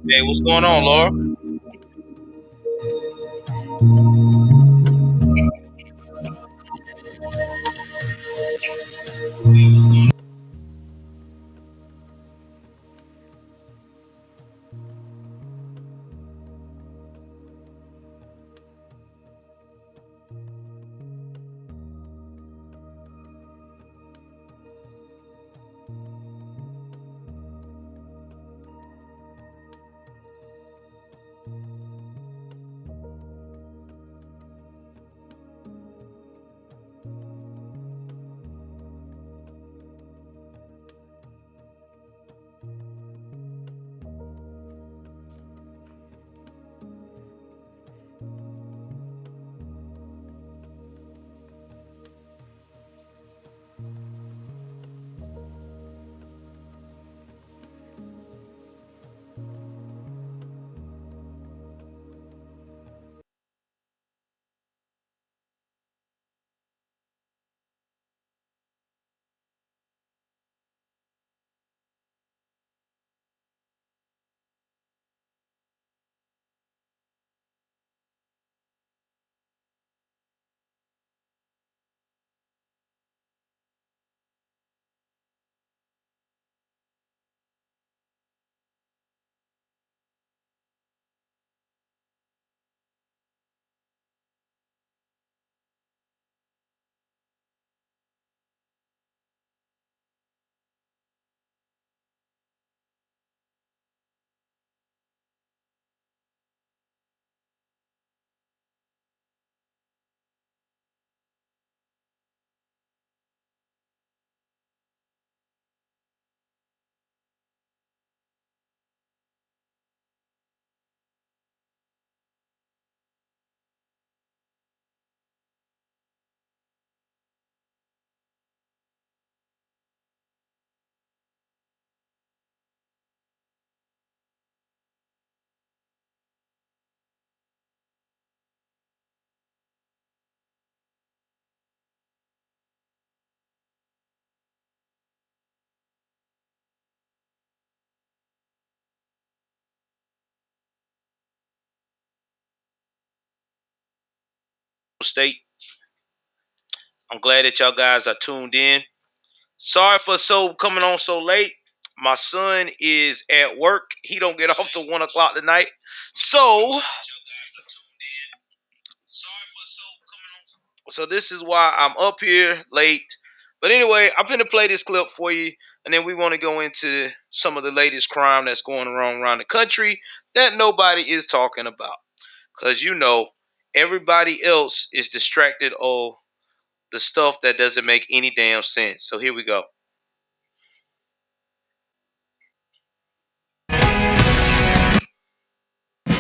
Hey, what's going on, Laura? State. I'm glad that y'all guys are tuned in. Sorry for coming on so late. My son is at work. He don't get off till 1 o'clock tonight. So this is why I'm up here late. But anyway, I'm gonna play this clip for you, and then we want to go into some of the latest crime that's going on around the country that nobody is talking about. Cause everybody else is distracted on the stuff that doesn't make any damn sense. So here we go.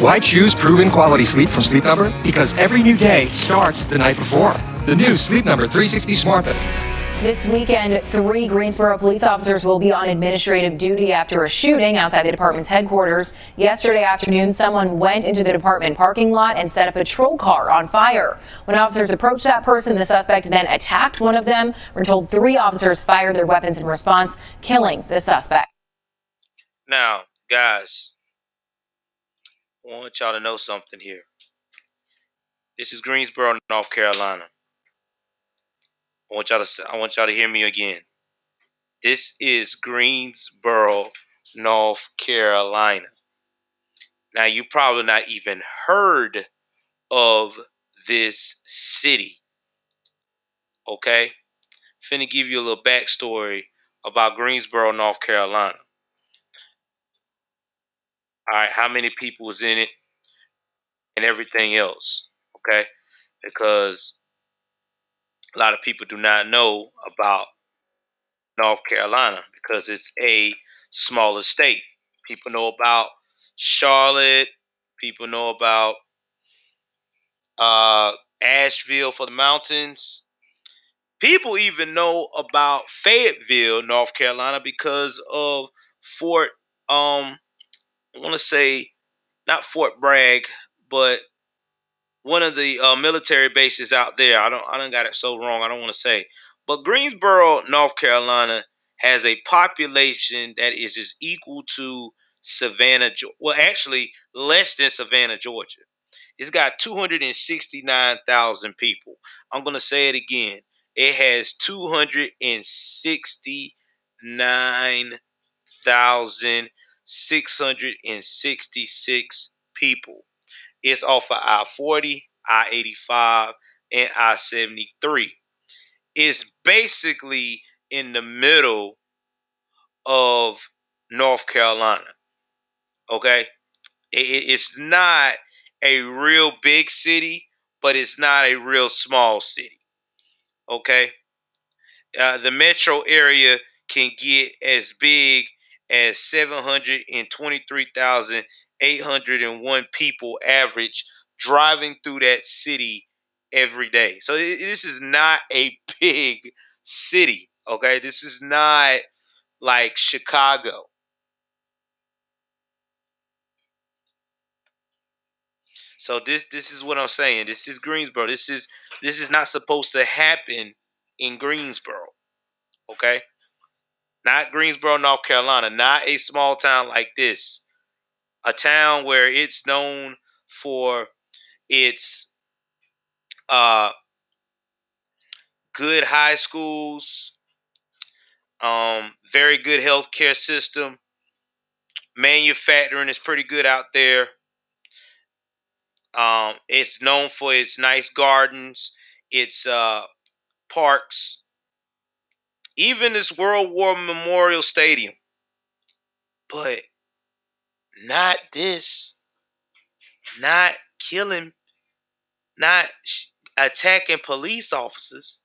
Why choose proven quality sleep from Sleep Number? Because every new day starts the night before. The new Sleep Number 360 Smart Bed. This weekend, 3 Greensboro police officers will be on administrative duty after a shooting outside the department's headquarters. Yesterday afternoon, someone went into the department parking lot and set a patrol car on fire. When officers approached that person, the suspect then attacked one of them. We're told 3 officers fired their weapons in response, killing the suspect. Now, guys, I want y'all to know something here. This is Greensboro, North Carolina. I want y'all to hear me again. This is Greensboro, North Carolina. Now, you probably not even heard of this city. Okay? Finna give you a little backstory about Greensboro, North Carolina. All right, how many people was in it and everything else. Okay? Because a lot of people do not know about North Carolina because it's a smaller state. People know about Charlotte. People know about Asheville for the mountains. People even know about Fayetteville, North Carolina, because of Fort. I want to say not Fort Bragg, but one of the military bases out there. I don't got it so wrong. I don't want to say, but Greensboro, North Carolina, has a population that is as equal to Savannah, well, actually less than Savannah, Georgia. It's got 269,000 people. I'm going to say it again. It has 269,666 people. It's off of I-40, I-85, and I-73. It's basically in the middle of North Carolina. Okay? It's not a real big city, but it's not a real small city. Okay? The metro area can get as big as 723,801 people average driving through that city every day. So this is not a big city. Okay? This is not like Chicago. So this is what I'm saying. This is Greensboro. This is not supposed to happen in Greensboro. Okay? Not Greensboro, North Carolina. Not a small town like this. A town where it's known for its uh good high schools, very good healthcare system. Manufacturing is pretty good out there. It's known for its nice gardens, its parks, even this World War Memorial Stadium. But not this, not killing, not attacking police officers.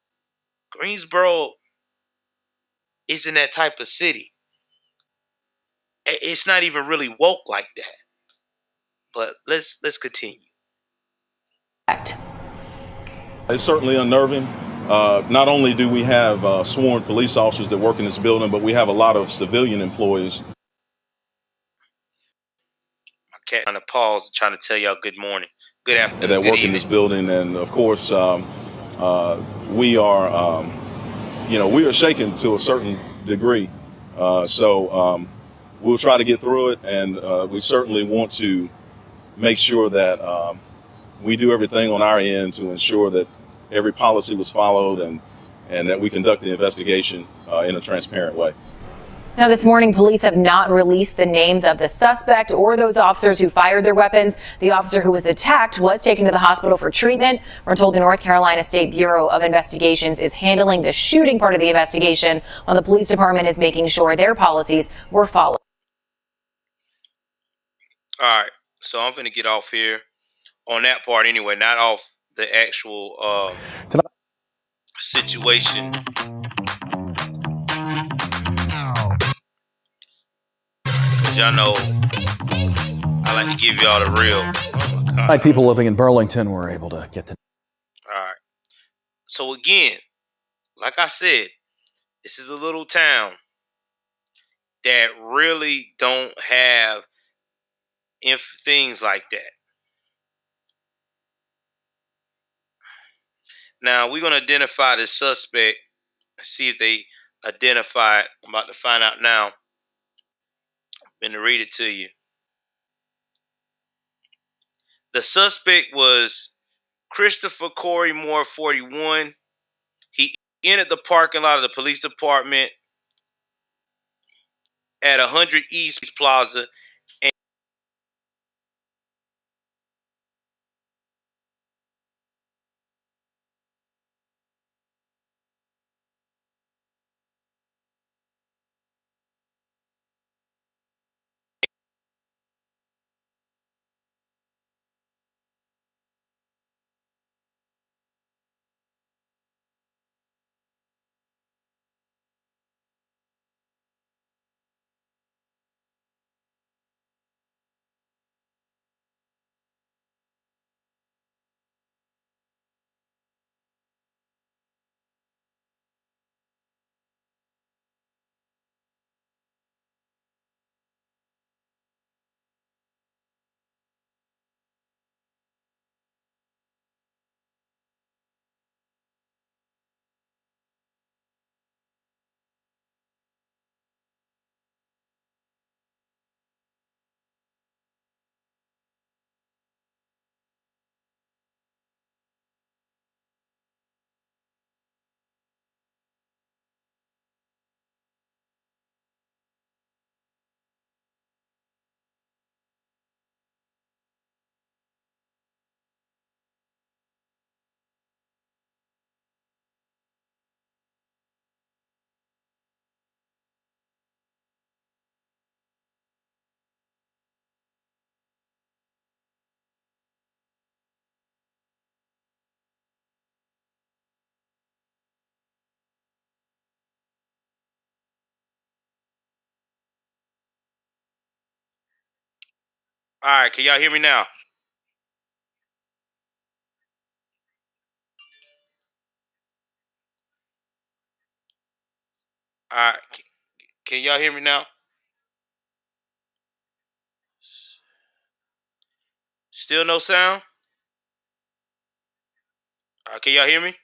Greensboro isn't that type of city. It's not even really woke like that. But let's continue. It's certainly unnerving. Not only do we have sworn police officers that work in this building, but we have a lot of civilian employees. My cat trying to pause, trying to tell y'all good morning, good afternoon, that good work evening. in this building, and of course, we are, we are shaken to a certain degree. So we'll try to get through it, and we certainly want to make sure that we do everything on our end to ensure that every policy was followed and that we conduct the investigation in a transparent way. Now, this morning, police have not released the names of the suspect or those officers who fired their weapons. The officer who was attacked was taken to the hospital for treatment. We're told the North Carolina State Bureau of Investigations is handling the shooting part of the investigation, while the police department is making sure their policies were followed. All right, so I'm finna get off here on that part anyway, not off the actual situation. Cause y'all know I like to give y'all the real. Oh my God. People living in Burlington were able to get to. All right. So again, like I said, this is a little town that really don't have things like that. Now we're gonna identify the suspect. See if they identify it. I'm about to find out now. I'm gonna read it to you. The suspect was Christopher Corey Moore, 41. He entered the parking lot of the police department at 100 East Plaza All right, can y'all hear me now? All right, can y'all hear me now? Still no sound? Can y'all hear me?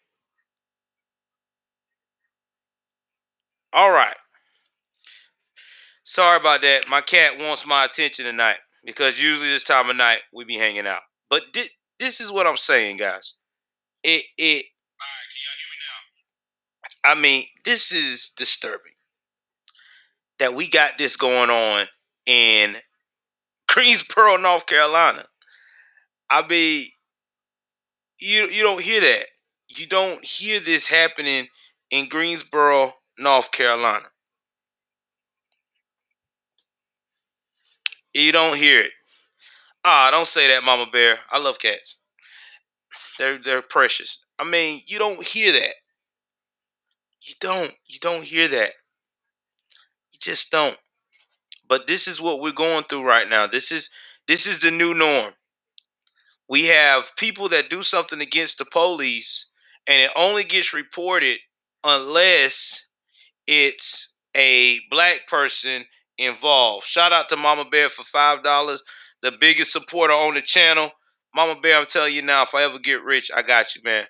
All right. Sorry about that. My cat wants my attention tonight because usually this time of night we be hanging out. But this is what I'm saying, guys. It. All right, can y'all hear me now? I mean, this is disturbing that we got this going on in Greensboro, North Carolina. I mean, you don't hear that. You don't hear this happening in Greensboro, North Carolina. You don't hear it. Don't say that, Mama Bear. I love cats. They're precious. I mean, you don't hear that. You don't. You don't hear that. You just don't. But this is what we're going through right now. This is the new norm. We have people that do something against the police, and it only gets reported unless it's a black person involved. Shout out to Mama Bear for $5, the biggest supporter on the channel. Mama Bear, I'm telling you now, if I ever get rich, I got you, man.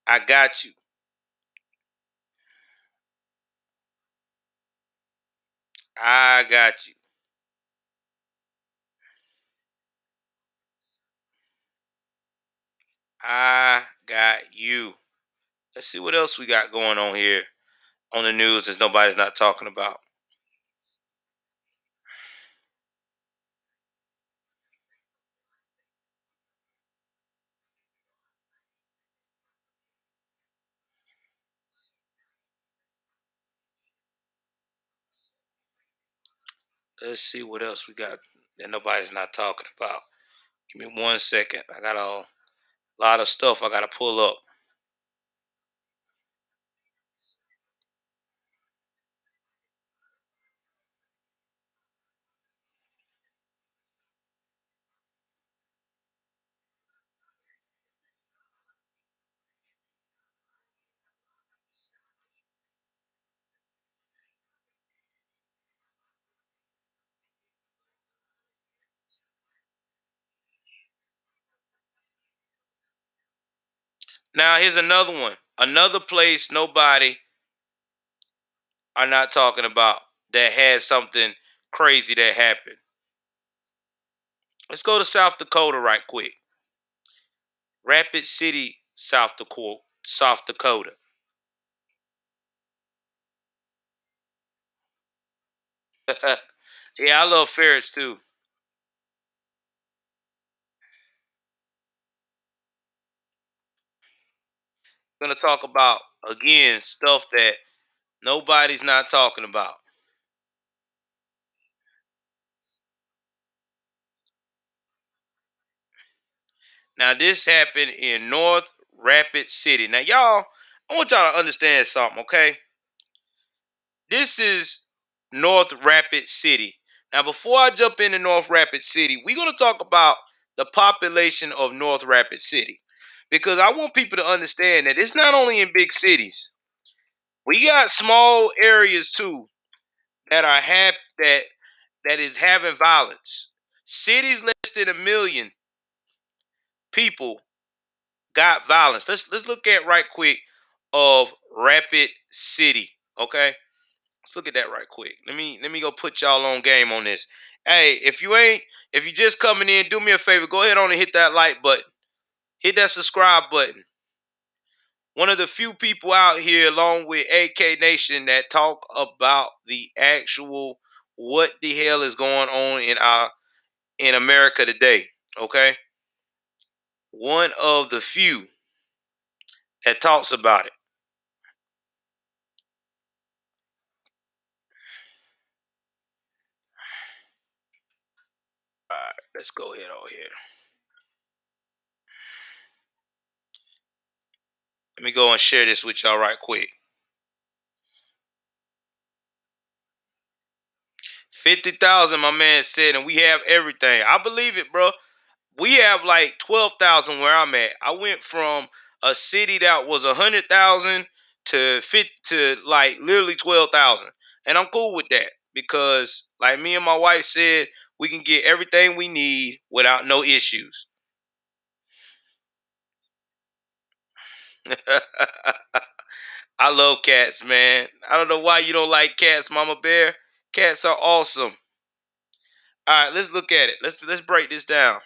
I got you. I got you. I got you. Let's see what else we got going on here on the news that nobody's not talking about. Let's see what else we got that nobody's not talking about. Give me 1 second. I got a lot of stuff I got to pull up. Now, here's another one. Another place nobody are not talking about that had something crazy that happened. Let's go to South Dakota right quick. Rapid City, South Dakota. South Dakota. Yeah, I love ferrets too. We're gonna talk about again stuff that nobody's not talking about. Now, this happened in North Rapid City. Now, y'all, I want y'all to understand something, okay? This is North Rapid City. Now, before I jump into North Rapid City, we're going to talk about the population of North Rapid City because I want people to understand that it's not only in big cities. We got small areas too that are that is having violence. Cities less than 1 million people got violence. Let's look at right quick of Rapid City. Okay, let's look at that right quick. Let me go put y'all on game on this. Hey, if you just coming in, do me a favor. Go ahead on and hit that like button. Hit that subscribe button. One of the few people out here, along with AK Nation, that talk about the actual what the hell is going on in America today. Okay, one of the few that talks about it. All right, let's go ahead over here. Let me go and share this with y'all right quick. 50,000, my man said, and we have everything. I believe it, bro. We have like 12,000 where I'm at. I went from a city that was 100,000 to like literally 12,000, and I'm cool with that because, like me and my wife said, we can get everything we need without no issues. I love cats, man. I don't know why you don't like cats, Mama Bear. Cats are awesome. All right, let's look at it. Let's break this down.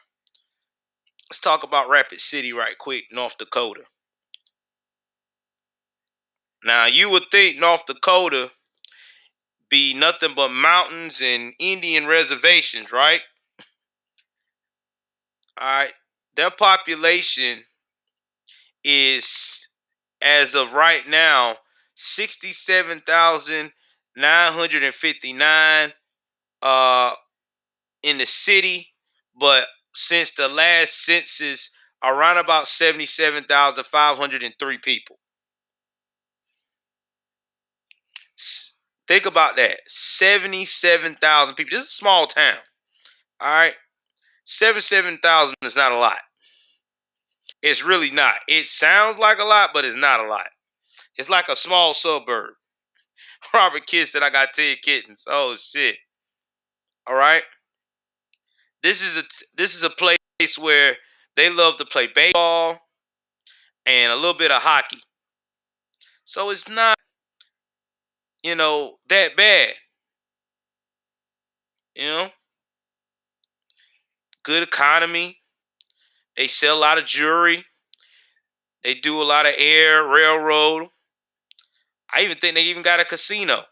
Let's talk about Rapid City right quick, North Dakota. Now, you would think North Dakota be nothing but mountains and Indian reservations, right? All right. Their population is, as of right now, 67,959 in the city, but since the last census, around about 77,503 people. Think about that. 77,000 people. This is a small town. All right. 77,000 is not a lot. It's really not. It sounds like a lot, but it's not a lot. It's like a small suburb. Robert Kidd said I got 10 kittens. Oh shit. All right. This is a place where they love to play baseball and a little bit of hockey. So it's not, that bad. You know, good economy. They sell a lot of jewelry. They do a lot of air, railroad. I even think they even got a casino.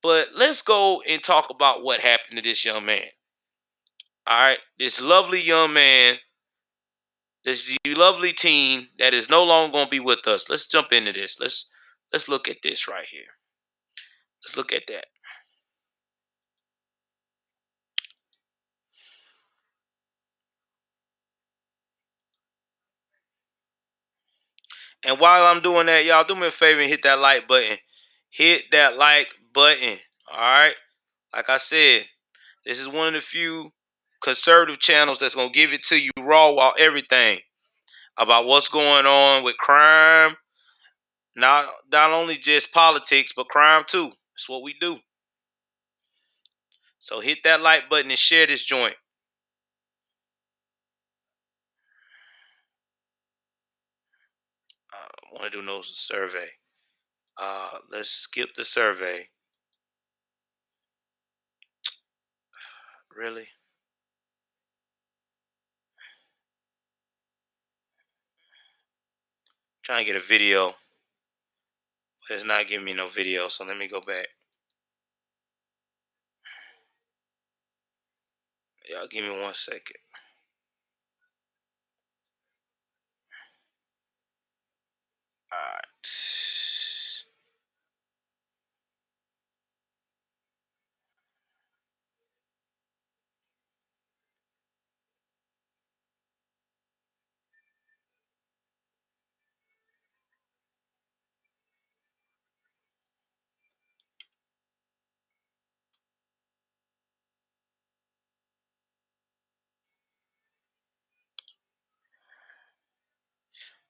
But let's go and talk about what happened to this young man. All right, this lovely young man, this lovely teen that is no longer going to be with us. Let's jump into this. Let's look at this right here. Let's look at that. And while I'm doing that, y'all do me a favor and hit that like button. Hit that like button. All right. Like I said, this is one of the few conservative channels that's going to give it to you raw while everything about what's going on with crime. Not only just politics, but crime too. That's what we do. So hit that like button and share this joint. I want to do no survey. Let's skip the survey. Really? Trying to get a video, but it's not giving me no video. So let me go back. Y'all give me 1 second. All right.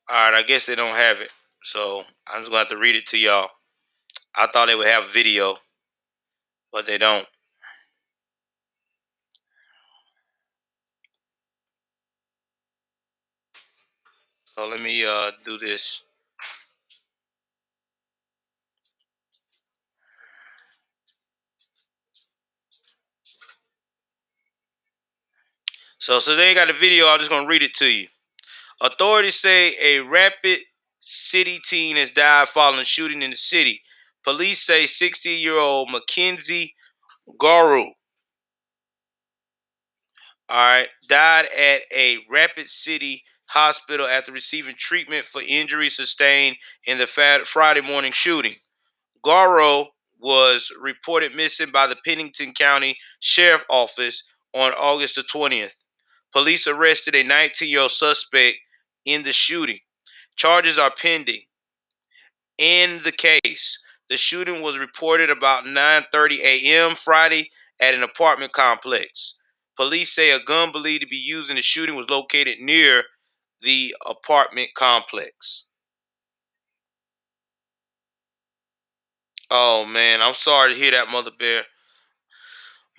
All right, I guess they don't have it. So I'm just going to have to read it to y'all. I thought they would have video, but they don't. So let me do this. So they ain't got a video. I'm just going to read it to you. Authorities say a Rapid City teen has died following a shooting in the city. Police say 60-year-old Mackenzie Garu, died at a Rapid City hospital after receiving treatment for injuries sustained in the Friday morning shooting. Garu was reported missing by the Pennington County Sheriff Office on August the 20th. Police arrested a 19-year-old suspect in the shooting. Charges are pending. In the case, the shooting was reported about 9:30 a.m. Friday at an apartment complex. Police say a gun believed to be used in the shooting was located near the apartment complex. Oh man, I'm sorry to hear that, Mother Bear.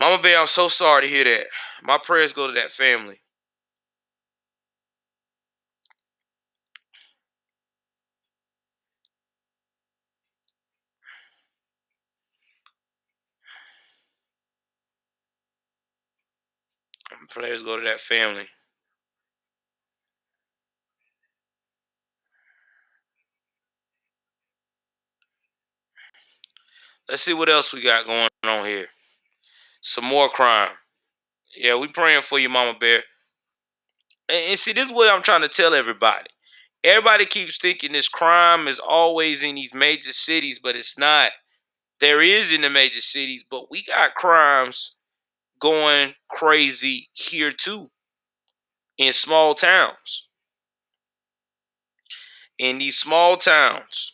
Mama Bear, I'm so sorry to hear that. My prayers go to that family. My prayers go to that family. Let's see what else we got going on here. Some more crime. Yeah, we praying for you, Mama Bear. And see, this is what I'm trying to tell everybody. Everybody keeps thinking this crime is always in these major cities, but it's not. There is in the major cities, but we got crimes going crazy here too in small towns. In these small towns,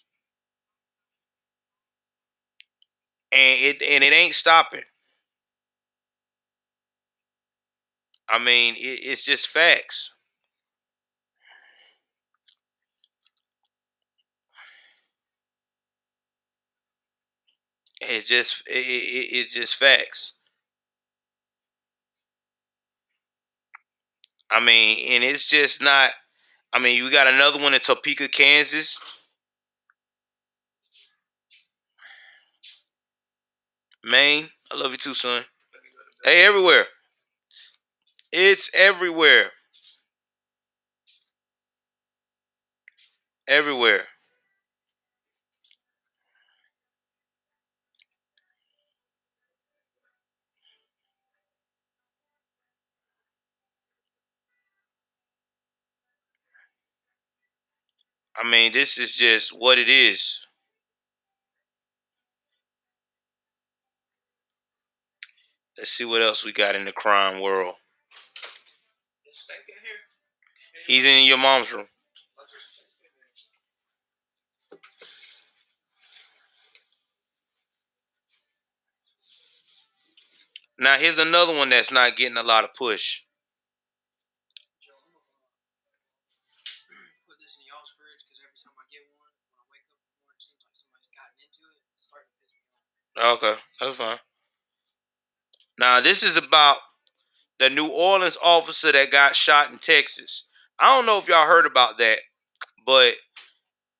and it ain't stopping. I mean, it's just facts. It's just facts. I mean, and it's just not. I mean, you got another one in Topeka, Kansas. Maine. I love you too, son. Hey, everywhere. It's everywhere. Everywhere. I mean, this is just what it is. Let's see what else we got in the crime world. He's in your mom's room. Now, here's another one that's not getting a lot of push. Okay, that's fine. Now, this is about the New Orleans officer that got shot in Texas. I don't know if y'all heard about that, but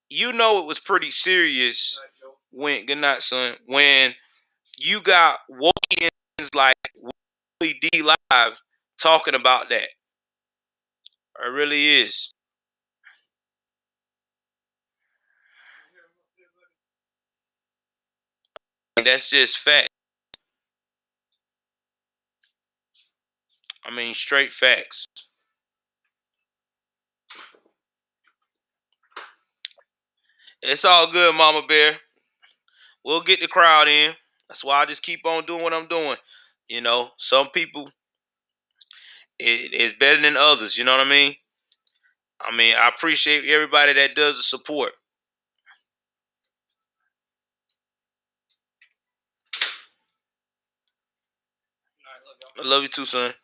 you know it was pretty serious when good night, son. When you got Wokians like Willie D Live talking about that. It really is. And that's just fact. I mean, straight facts. It's all good, Mama Bear. We'll get the crowd in. That's why I just keep on doing what I'm doing. You know, some people it's better than others. You know what I mean? I mean, I appreciate everybody that does the support. I love you too, son.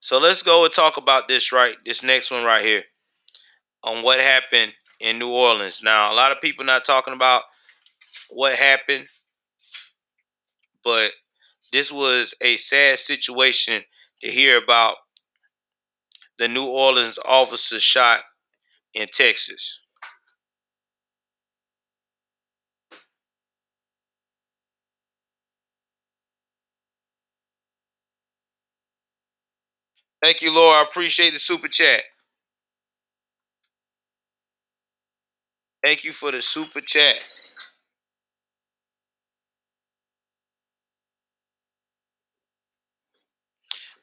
So let's go and talk about this next one right here on what happened in New Orleans. Now, a lot of people not talking about what happened, but this was a sad situation to hear about the New Orleans officer shot in Texas. Thank you, Lord. I appreciate the super chat. Thank you for the super chat.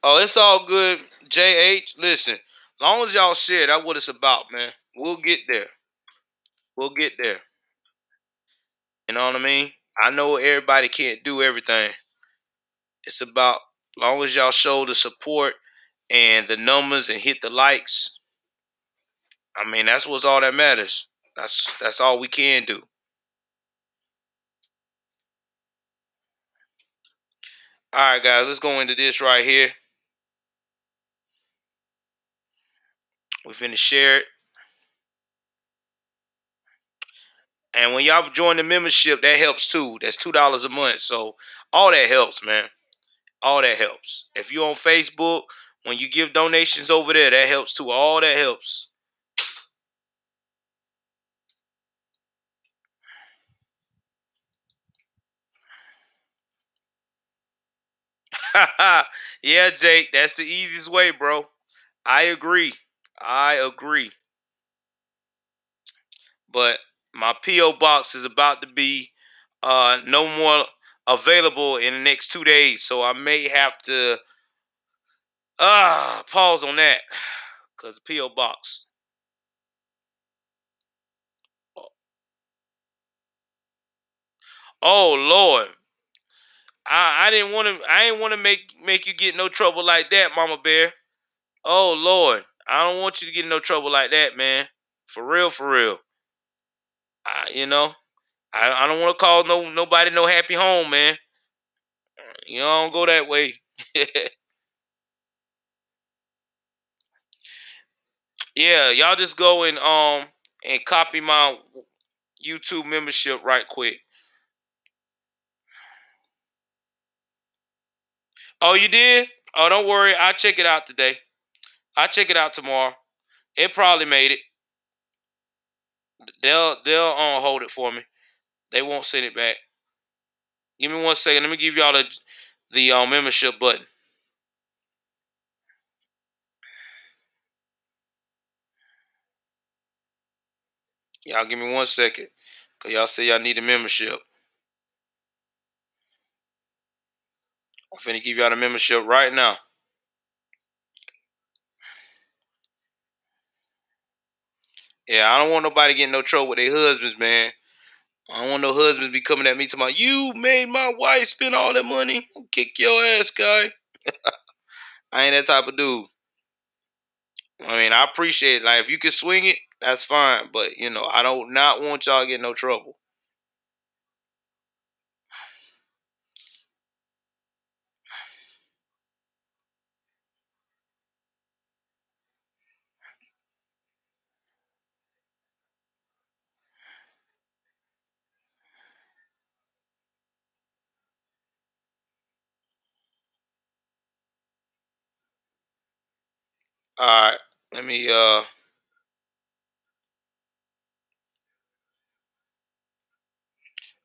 Oh, it's all good, JH. Listen, long as y'all share, that's what it's about, man. We'll get there. We'll get there. You know what I mean? I know everybody can't do everything. It's about long as y'all show the support and the numbers and hit the likes. I mean, that's what's all that matters. That's all we can do. All right, guys, let's go into this right here. We finna share it. And when y'all join the membership, that helps too. That's $2 a month. So all that helps, man. All that helps. If you're on Facebook, when you give donations over there, that helps too. All that helps. Yeah, Jake, that's the easiest way, bro. I agree. I agree. But my P.O. box is about to be no more available in the next 2 days. So I may have to pause on that. Cause P.O. box. Oh Lord. I didn't want to. I didn't want to make you get no trouble like that, Mama Bear. Oh Lord, I don't want you to get in no trouble like that, man. For real, for real. You know, I don't want to cause nobody no happy home, man. You don't go that way. Yeah, y'all just go and copy my YouTube membership right quick. Oh, you did? Oh, don't worry. I'll check it out today. I'll check it out tomorrow. It probably made it. They'll hold it for me. They won't send it back. Give me 1 second. Let me give y'all the membership button. Y'all give me 1 second. Cause y'all say y'all need a membership. I'm finna give y'all the membership right now. Yeah, I don't want nobody getting no trouble with their husbands, man. I don't want no husbands be coming at me talking about, you made my wife spend all that money. I'll kick your ass, guy. I ain't that type of dude. I mean, I appreciate it. Like, if you can swing it, that's fine. But, I don't not want y'all to get no trouble. All right. Let me, all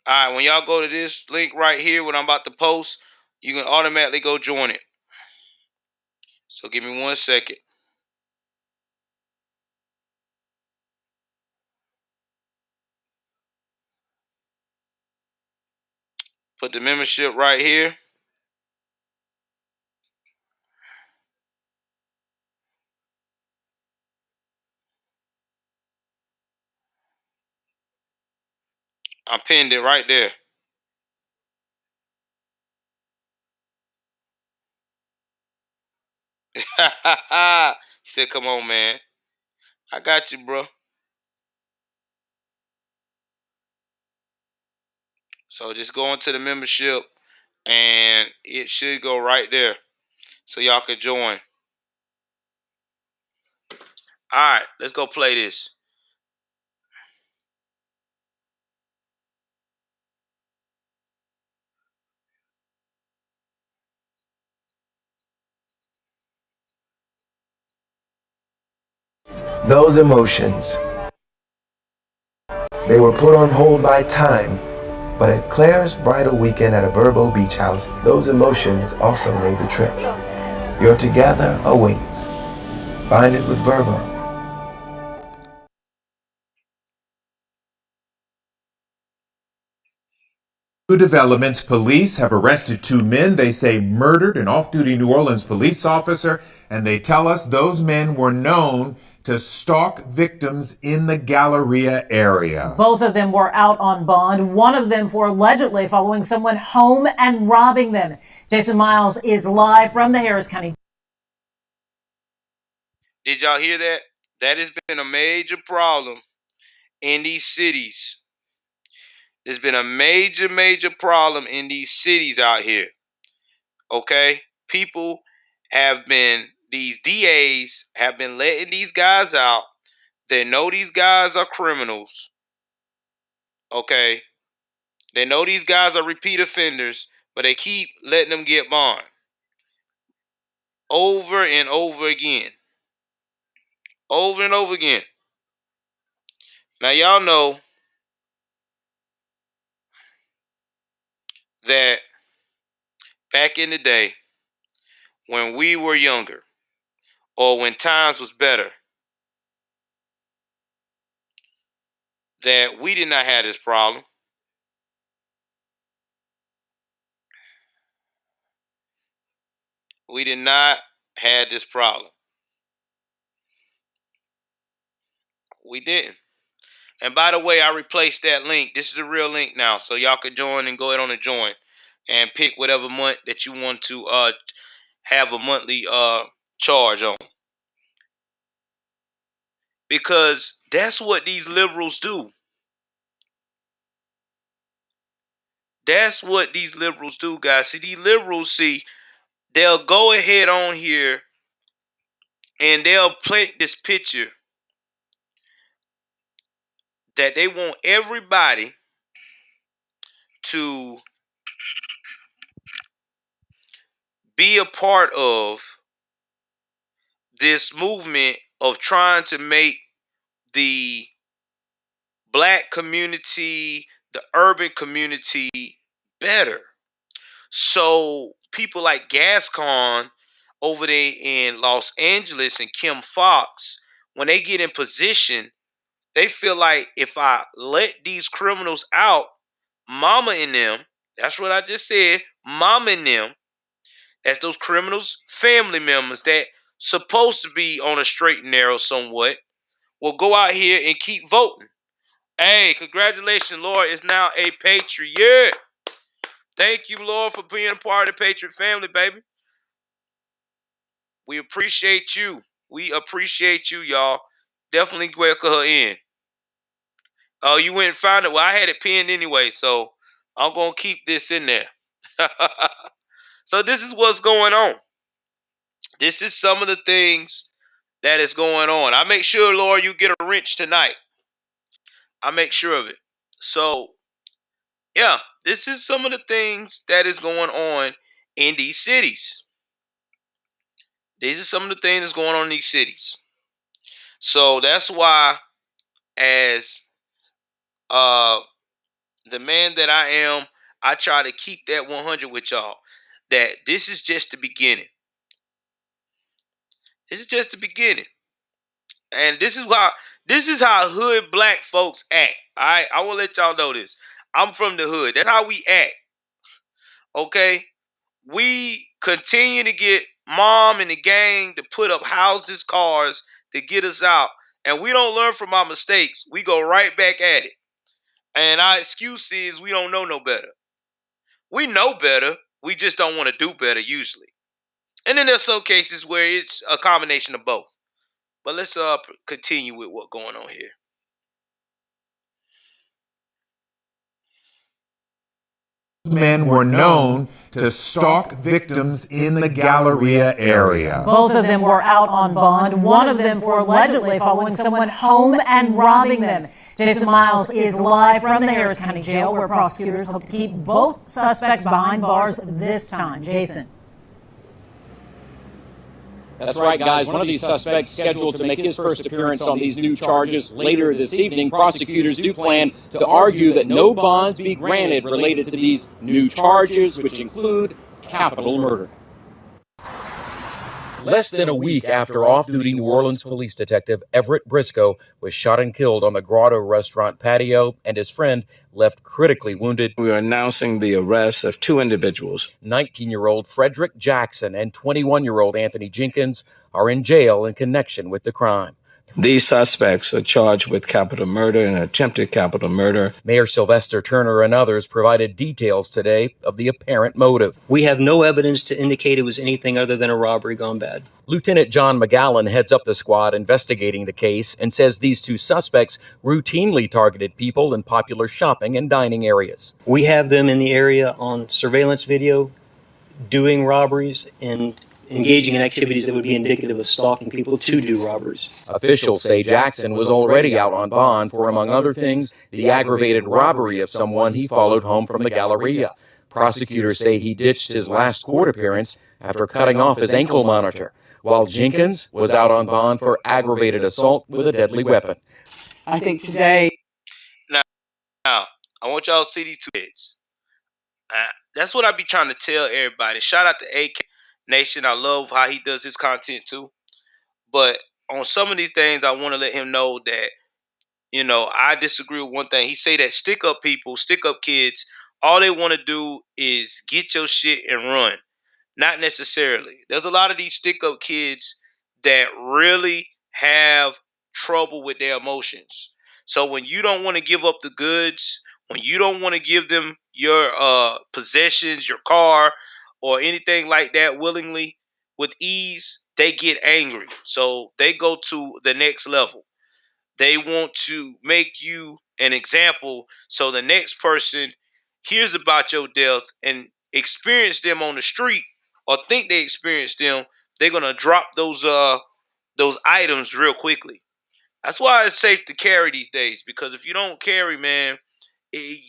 right. When y'all go to this link right here, what I'm about to post, you can automatically go join it. So give me 1 second. Put the membership right here. I pinned it right there. He said, come on, man. I got you, bro. So just go into the membership and it should go right there. So y'all can join. All right, let's go play this. Those emotions, they were put on hold by time, but at Claire's bridal weekend at a Verbo beach house, those emotions also made the trip. Your together awaits. Find it with Verbo. New developments. Police have arrested 2 men they say murdered an off-duty New Orleans police officer, and they tell us those men were known to stalk victims in the Galleria area. Both of them were out on bond, one of them for allegedly following someone home and robbing them. Jason Miles is live from the Harris County. Did y'all hear that? That has been a major problem in these cities. There's been a major, major problem in these cities out here. Okay? People have been, these DAs have been letting these guys out. They know these guys are criminals. Okay? They know these guys are repeat offenders, but they keep letting them get bond. Over and over again. Over and over again. Now, y'all know that back in the day, when we were younger, or when times was better, that we did not have this problem. We did not have this problem. We didn't. And by the way, I replaced that link. This is the real link now, so y'all can join and go ahead on and join and pick whatever month that you want to have a monthly charge on. Because that's what these liberals do. That's what these liberals do, guys. See, these liberals, they'll go ahead on here and they'll paint this picture that they want everybody to be a part of this movement of trying to make the black community, the urban community better. So people like Gascon over there in Los Angeles and Kim Fox, when they get in position, they feel like if I let these criminals out, mama and them, that's what I just said, mama and them, that's those criminals, family members that supposed to be on a straight and narrow somewhat, will go out here and keep voting. Hey, congratulations, Lord is now a patriot. Thank you, Lord, for being a part of the Patriot family, baby. We appreciate you. We appreciate you, y'all. Definitely welcome her in. Oh, you went and found it? Well, I had it pinned anyway, so I'm going to keep this in there. So this is what's going on. This is some of the things that is going on. I make sure, Lord, you get a wrench tonight. I make sure of it. So, yeah, this is some of the things that is going on in these cities. These are some of the things that's going on in these cities. So that's why, as the man that I am, I try to keep that 100 with y'all. That this is just the beginning. This is just the beginning. And this is how hood black folks act. I will let y'all know this. I'm from the hood. That's how we act. Okay? We continue to get mom and the gang to put up houses, cars to get us out. And we don't learn from our mistakes. We go right back at it. And our excuse is we don't know no better. We know better. We just don't want to do better usually. And then there's some cases where it's a combination of both. But let's continue with what's going on here. Men were known to stalk victims in the Galleria area. Both of them were out on bond, one of them for allegedly following someone home and robbing them. Jason Miles is live from the Harris County Jail, where prosecutors hope to keep both suspects behind bars this time. Jason. That's right, guys. One of these suspects scheduled to make his first appearance on these new charges later this evening. Prosecutors do plan to argue that no bonds be granted related to these new charges, which include capital murder. Less than a week after off-duty New Orleans police detective Everett Briscoe was shot and killed on the Grotto restaurant patio, and his friend left critically wounded. We are announcing the arrest of two individuals. 19-year-old Frederick Jackson and 21-year-old Anthony Jenkins are in jail in connection with the crime. These suspects are charged with capital murder and attempted capital murder. Mayor Sylvester Turner and others provided details today of the apparent motive. We have no evidence to indicate it was anything other than a robbery gone bad. Lieutenant John McGowan heads up the squad investigating the case and says these two suspects routinely targeted people in popular shopping and dining areas. We have them in the area on surveillance video doing robberies and engaging in activities that would be indicative of stalking people to do robberies. Officials say Jackson was already out on bond for, among other things, the aggravated robbery of someone he followed home from the Galleria. Prosecutors say he ditched his last court appearance after cutting off his ankle monitor, while Jenkins was out on bond for aggravated assault with a deadly weapon. I think today... Now, I want y'all to see these two kids. That's what I be trying to tell everybody. Shout out to AK Nation. I love how he does his content too. But on some of these things, I want to let him know that, you know, I disagree with one thing. He say that stick up people, stick up kids, all they want to do is get your shit and run. Not necessarily. There's a lot of these stick up kids that really have trouble with their emotions. So when you don't want to give up the goods, when you don't want to give them your possessions, your car, or anything like that willingly with ease, they get angry. So they go to the next level. They want to make you an example so the next person hears about your death and experience them on the street or think they experienced them. They're gonna drop those items real quickly. That's why it's safe to carry these days, because if you don't carry, man, it,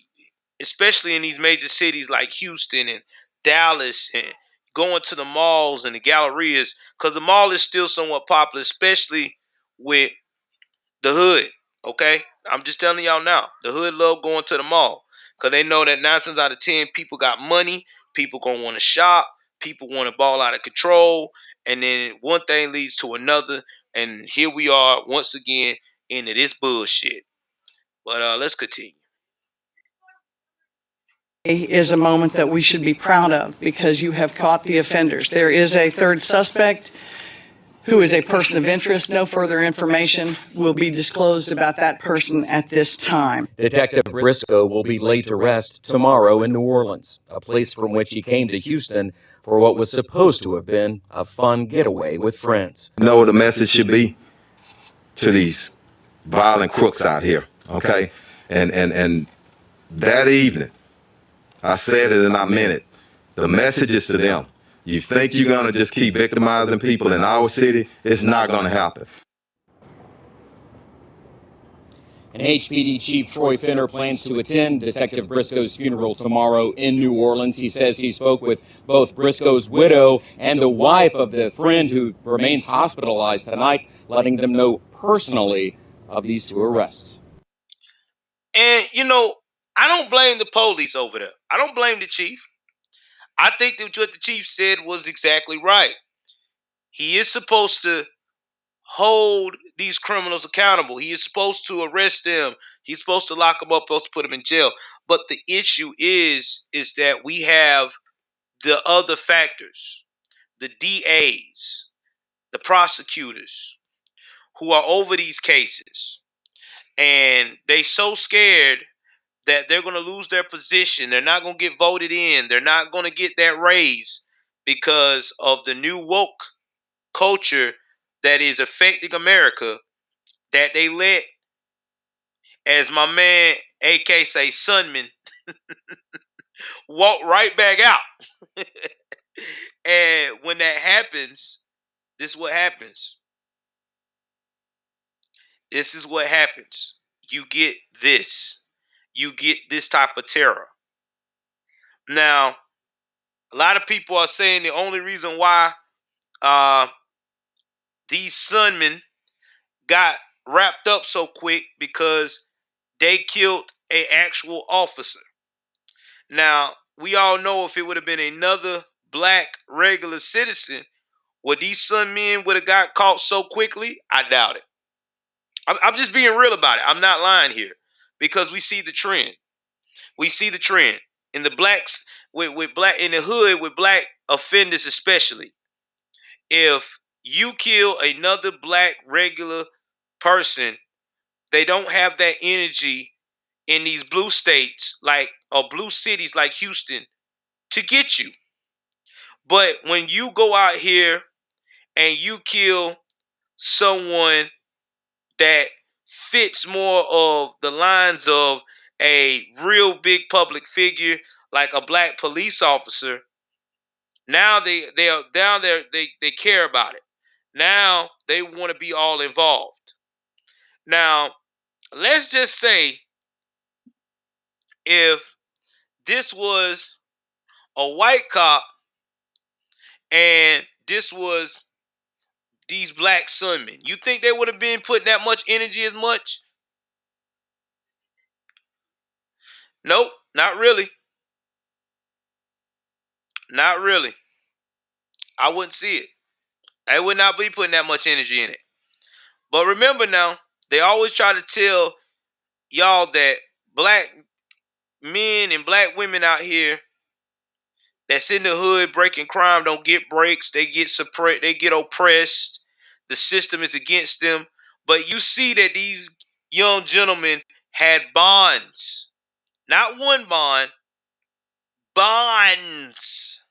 especially in these major cities like Houston and Dallas, and going to the malls and the gallerias, because the mall is still somewhat popular, especially with the hood. Okay, I'm just telling y'all now, the hood love going to the mall because they know that 9 times out of 10 people got money, people gonna want to shop, people want to ball out of control, and then one thing leads to another, and here we are once again into this bullshit. But let's continue. is a moment that we should be proud of because you have caught the offenders. There is a third suspect who is a person of interest. No further information will be disclosed about that person at this time. Detective Briscoe will be laid to rest tomorrow in New Orleans, a place from which he came to Houston for what was supposed to have been a fun getaway with friends. Know the message should be to these violent crooks out here, okay? And that evening, I said it and I meant it. The message is to them. You think you're going to just keep victimizing people in our city? It's not going to happen. And HPD Chief Troy Finner plans to attend Detective Briscoe's funeral tomorrow in New Orleans. He says he spoke with both Briscoe's widow and the wife of the friend who remains hospitalized tonight, letting them know personally of these two arrests. And, you know, I don't blame the police over there. I don't blame the chief. I think that what the chief said was exactly right. He is supposed to hold these criminals accountable. He is supposed to arrest them. He's supposed to lock them up, supposed to put them in jail. But the issue is that we have the other factors, the DAs, the prosecutors who are over these cases. And they so scared that they're going to lose their position. They're not going to get voted in. They're not going to get that raise because of the new woke culture that is affecting America, that they let, as my man AK say, Sunman, walk right back out. And when that happens, this is what happens. This is what happens. You get this. You get this type of terror. Now, a lot of people are saying the only reason why these Sunmen got wrapped up so quick because they killed an actual officer. Now, we all know if it would have been another black regular citizen, would these Sunmen would have got caught so quickly? I doubt it. I'm just being real about it. I'm not lying here because we see the trend. We see the trend in the blacks with black in the hood with black offenders especially. If you kill another black regular person, they don't have that energy in these blue states or blue cities like Houston to get you. But when you go out here and you kill someone that fits more of the lines of a real big public figure like a black police officer, now they are down there, they care about it. Now they want to be all involved. Now, let's just say if this was a white cop and this was these black sunmen, you think they would have been putting that much energy as much? Nope, not really. Not really. I wouldn't see it. I would not be putting that much energy in it. But remember now, they always try to tell y'all that black men and black women out here that's in the hood breaking crime don't get breaks. They get suppressed. They get oppressed. The system is against them. But you see that these young gentlemen had bonds. Not one bond, bonds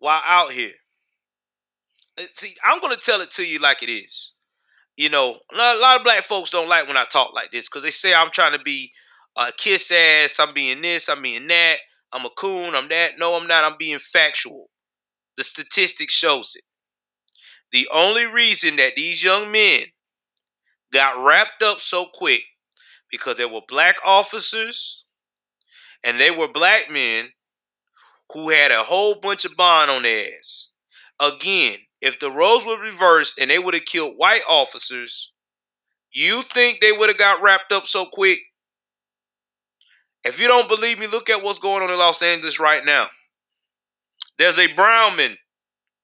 while out here. See, I'm going to tell it to you like it is. You know, a lot of black folks don't like when I talk like this because they say I'm trying to be kiss ass. I'm being this. I'm being that. I'm a coon. I'm that. No, I'm not. I'm being factual. The statistics shows it. The only reason that these young men got wrapped up so quick because there were black officers and they were black men who had a whole bunch of bond on their ass. Again, if the roles were reversed and they would have killed white officers, you think they would have got wrapped up so quick? If you don't believe me, look at what's going on in Los Angeles right now. There's a brown man,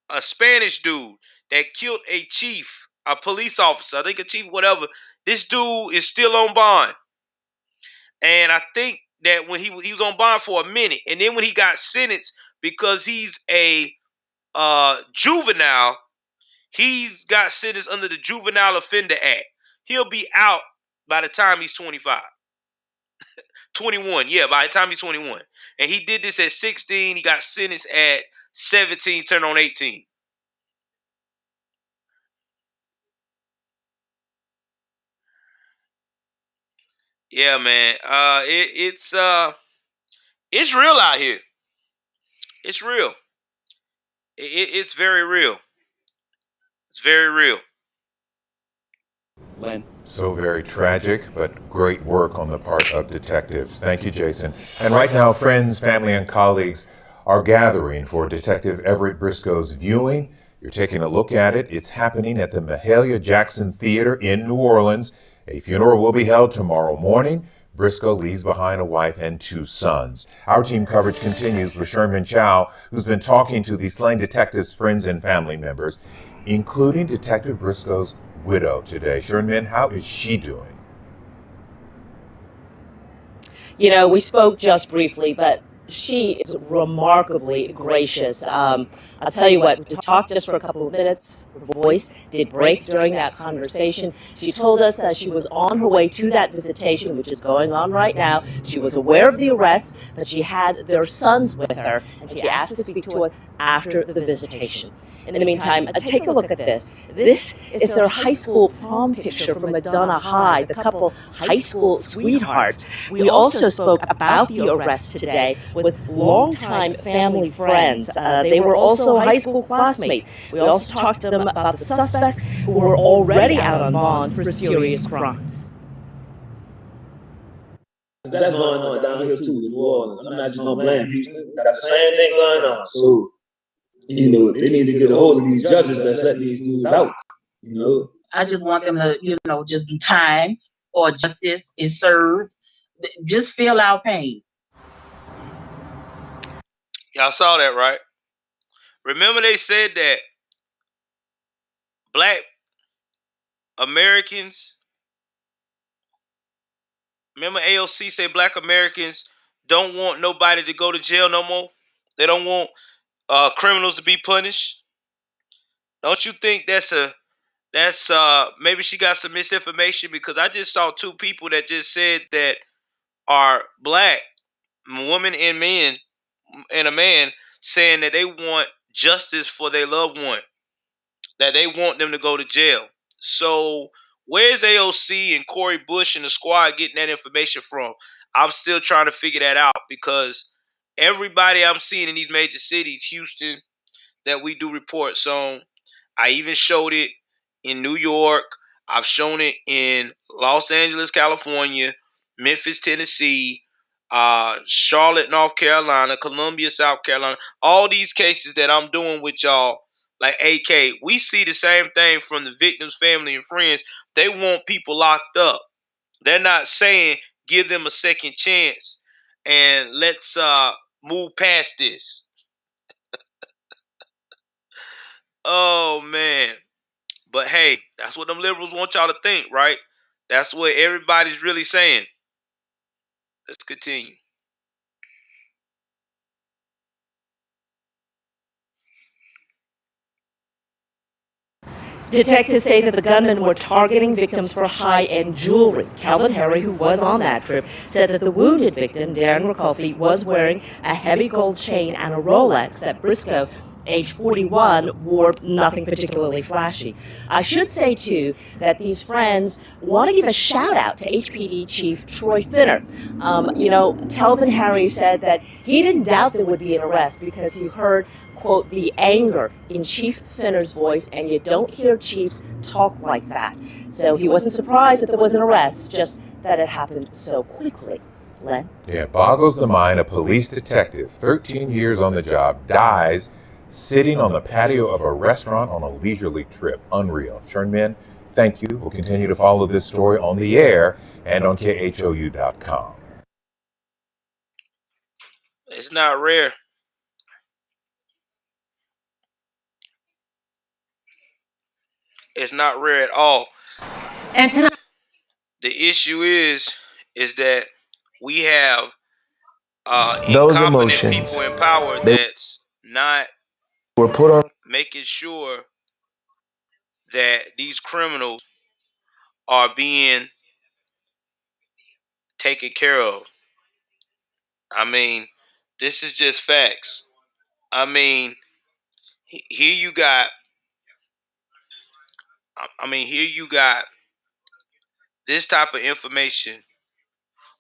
a Spanish dude, that killed a chief, a police officer, I think a chief, whatever. This dude is still on bond. And I think that when he was on bond for a minute, and then when he got sentenced because he's a juvenile, he's got sentenced under the Juvenile Offender Act. He'll be out by the time he's 25. 21, yeah, by the time he's 21. And he did this at 16. He got sentenced at 17, turned on 18. Yeah, man. It's real out here. It's real. It's very real. It's very real. Len. So very tragic, but great work on the part of detectives. Thank you, Jason. And right now, friends, family, and colleagues are gathering for Detective Everett Briscoe's viewing. You're taking a look at it. It's happening at the Mahalia Jackson Theater in New Orleans. A funeral will be held tomorrow morning. Briscoe leaves behind a wife and 2 sons. Our team coverage continues with Sherman Chow, who's been talking to the slain detectives' friends and family members, including Detective Briscoe's widow today. Sherman, how is she doing? You know, we spoke just briefly, but she is remarkably gracious. I'll tell you what, to talk just for a couple of minutes, her voice did break during that conversation. She told us she was on her way to that visitation, which is going on right now. She was aware of the arrest, but she had their sons with her, and she asked to speak to us after the visitation. In the meantime, take a look at this. This is their high school prom picture from Madonna High, the couple high school sweethearts. We also spoke about the arrest today with longtime family friends. They were also high school classmates. We also talked to them about the suspects who were already out on bond for serious crimes. That's going on down here too in New Orleans. I'm not just gonna blame Houston. We got the same thing going on. So, you know, they need to get a hold of these judges that's letting these dudes out. You know, I just want them to, you know, just do time or justice is served. Just feel our pain. Y'all saw that, right? Remember they said that black Americans, remember AOC said black Americans don't want nobody to go to jail no more? They don't want criminals to be punished? Don't you think that's a That's maybe she got some misinformation because I just saw two people that just said that are black, woman and men, and a man saying that they want justice for their loved one, that they want them to go to jail. So where's AOC and Corey Bush and the squad getting that information from? I'm still trying to figure that out because everybody I'm seeing in these major cities, Houston, that we do reports on, I even showed it in New York. I've shown it in Los Angeles, California, Memphis, Tennessee, Charlotte, North Carolina, Columbia, South Carolina. All these cases that I'm doing with y'all, like AK, we see the same thing from the victims' family and friends. They want people locked up. They're not saying give them a second chance and let's move past this. Oh man. But hey, that's what them liberals want y'all to think, right? That's what everybody's really saying. Let's continue. Detectives say that the gunmen were targeting victims for high-end jewelry. Calvin Harry, who was on that trip, said that the wounded victim, Darren Ricolfi, was wearing a heavy gold chain and a Rolex that Briscoe, age 41, wore nothing particularly flashy. I should say, too, that these friends want to give a shout-out to HPD Chief Troy Finner. Calvin Harry said that he didn't doubt there would be an arrest because he heard, quote, the anger in Chief Finner's voice, and you don't hear chiefs talk like that. So he wasn't surprised that there was an arrest, just that it happened so quickly. Len? Yeah, it boggles the mind. A police detective, 13 years on the job, dies sitting on the patio of a restaurant on a leisurely trip. Unreal. Sherman, thank you. We'll continue to follow this story on the air and on KHOU.com. It's not rare. It's not rare at all. And tonight, The issue is that we have Those incompetent emotions, people in power they that's not were put on. making sure that these criminals are being taken care of. I mean, this is just facts. I mean, here you got. Here you got this type of information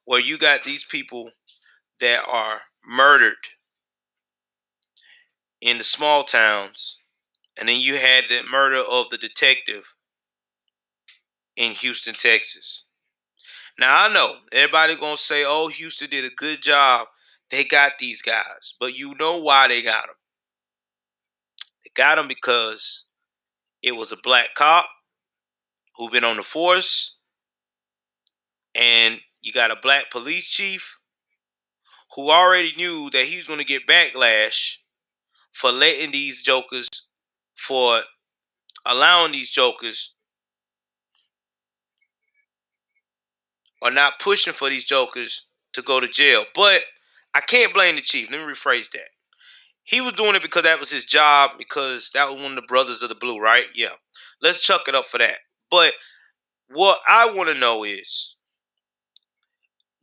where you got these people that are murdered in the small towns, and then you had the murder of the detective in Houston, Texas. Now I know everybody gonna say, "Oh, Houston did a good job. They got these guys," but you know why they got them? They got them because it was a black cop who been on the force, and you got a black police chief who already knew that he was going to get backlash for letting these jokers, for allowing these jokers, or not pushing for these jokers to go to jail. But I can't blame the chief. Let me rephrase that. He was doing it because that was his job, because that was one of the brothers of the blue, right? Yeah. Let's chuck it up for that. But what I want to know is,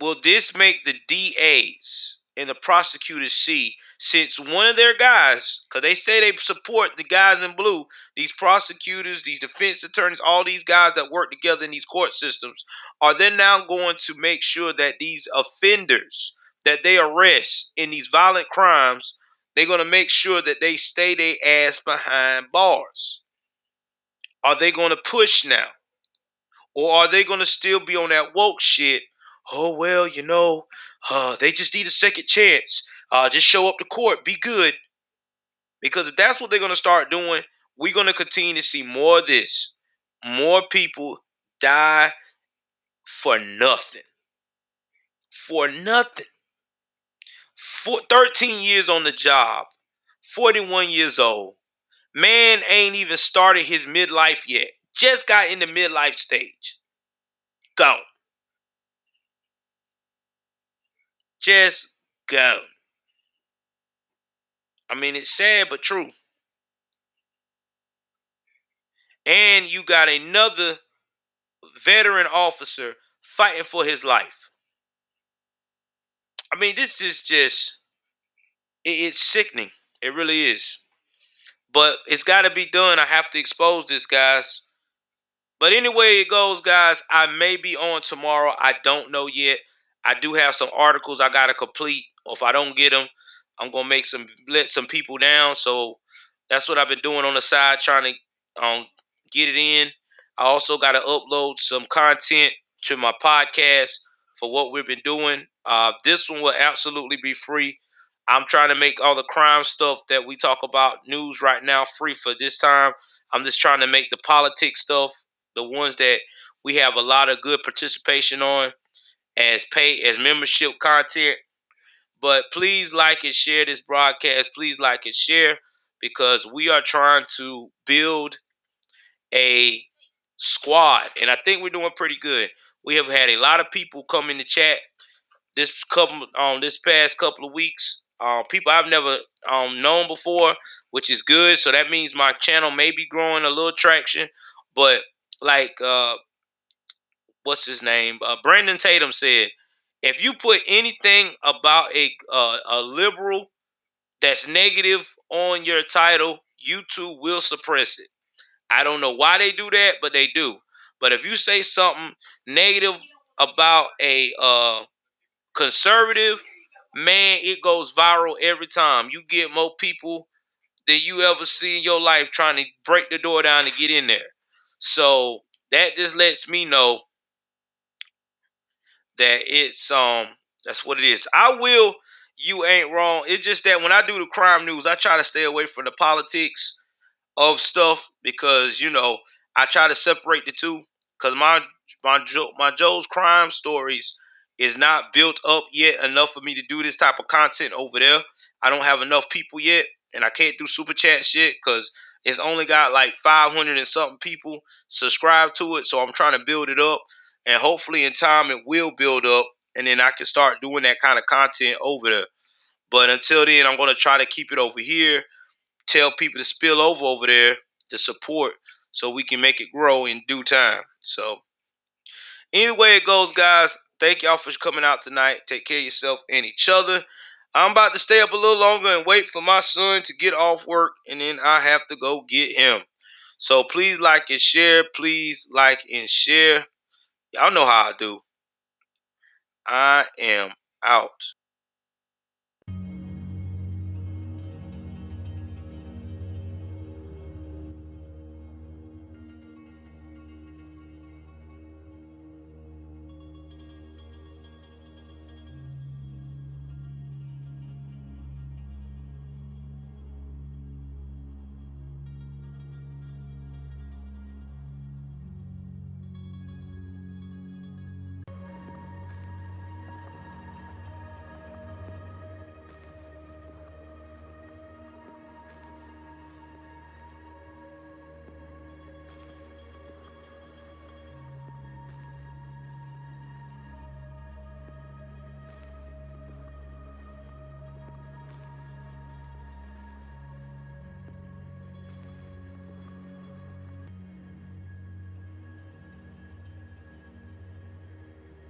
will this make the DAs and the prosecutors see, since one of their guys, because they say they support the guys in blue, these prosecutors, these defense attorneys, all these guys that work together in these court systems, are they now going to make sure that these offenders that they arrest in these violent crimes, they're going to make sure that they stay their ass behind bars? Are they going to push now? Or are they going to still be on that woke shit? Oh, well, they just need a second chance. Just show up to court. Be good. Because if that's what they're going to start doing, we're going to continue to see more of this. More people die for nothing. For nothing. 13 years on the job. 41 years old. Man ain't even started his midlife yet. Just got in the midlife stage. Gone. Just go. I mean, it's sad but true. and you got another veteran officer fighting for his life. I mean, this is just, it's sickening. It really is. But it's got to be done. I have to expose this, guys. But anyway it goes, guys, I may be on tomorrow. I don't know yet. I do have some articles I got to complete. Or if I don't get them, I'm going to let some people down. So that's what I've been doing on the side, trying to get it in. I also got to upload some content to my podcast for what we've been doing. This one will absolutely be free. I'm trying to make all the crime stuff that we talk about, news right now, free for this time. I'm just trying to make the politics stuff, the ones that we have a lot of good participation on, as membership content. But please like and share this broadcast. Please like and share, because we are trying to build a squad, and I think we're doing pretty good. We have had a lot of people come in the chat this past couple of weeks. People I've never known before, which is good. So that means my channel may be growing a little traction. But like what's his name? Brandon Tatum said, if you put anything about a liberal that's negative on your title, YouTube will suppress it. I don't know why they do that, but they do. But if you say something negative about a conservative, man, it goes viral every time. You get more people than you ever see in your life trying to break the door down to get in there. So that just lets me know that it's that's what it is. You ain't wrong. It's just that when I do the crime news, I try to stay away from the politics of stuff, because I try to separate the two, because my Joe's crime stories is not built up yet enough for me to do this type of content over there. I don't have enough people yet, and I can't do super chat shit because it's only got like 500 and something people subscribe to it. So I'm trying to build it up, and hopefully in time it will build up, and then I can start doing that kind of content over there. But until then, I'm going to try to keep it over here, tell people to spill over there to support, so we can make it grow in due time. So anyway it goes, guys, thank y'all for coming out tonight. Take care of yourself and each other. I'm about to stay up a little longer and wait for my son to get off work, and then I have to go get him. So please like and share. Please like and share. Y'all know how I do. I am out.